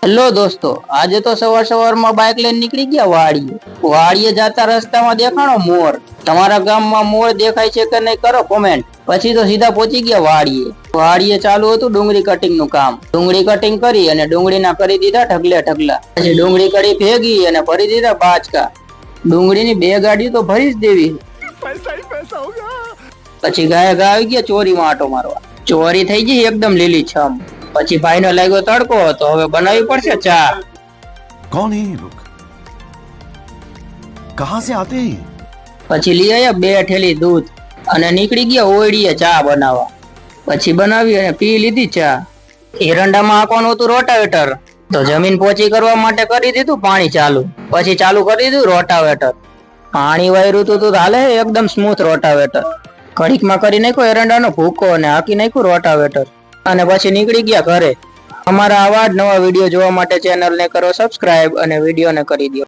Hello દોસ્તો, આજે તો સવારમાં બાઇક લઈને નીકળી ગયા વાડીએ જતા રસ્તામાં દેખાણો મોર. તમારા ગામમાં મોર દેખાય છે કે નહીં કરો કોમેન્ટ. પછી તો સીધા પહોંચી ગયા વાડીએ ચાલુ હતું ડુંગળી કટિંગ નું કામ. ડુંગળી કટિંગ કરી અને ડુંગળીના કરી દીધા ઢગલા. પછી ડુંગળી કરી ભેગી અને ભરી દીધા બાચકા. ડુંગળીની 2 ગાડી તો ભરી જ દેવી. પછી ગાય આવી ગયા ચોરીમાં આટો મારવા. ચોરી થઈ ગઈ એકદમ લીલી છમ. પછી ભાઈનો લાગ્યો તડકો, તો હવે બનાવવી પડશે ચા. कौन है ये लोग? कहां से आते हैं? પછી લઈ આવ્યા 2 ઠેલી દૂધ અને નીકળી ગયા ઓયડીએ ચા બનાવવા. પછી બનાવી અને પી લીધી ચા. એરંડામાં આંકવાનું હતું રોટાવેટર, તો જમીન પોચી કરવા માટે કરી દીધું પાણી ચાલુ. પછી ચાલુ કરી દીધું રોટાવેટર. પાણી વાયરું હતું તો હાલે એકદમ સ્મૂથ રોટાવેટર. ઘડીકમાં કરી નાખ્યો એરંડાનો ભૂકો અને હાકી નાખ્યું રોટાવેટર અને પછી નીકળી ગયા ઘરે. અમારા આવા જ નવા વિડીયો જોવા માટે ચેનલને કરો સબસ્ક્રાઇબ અને વિડીયોને કરી દો.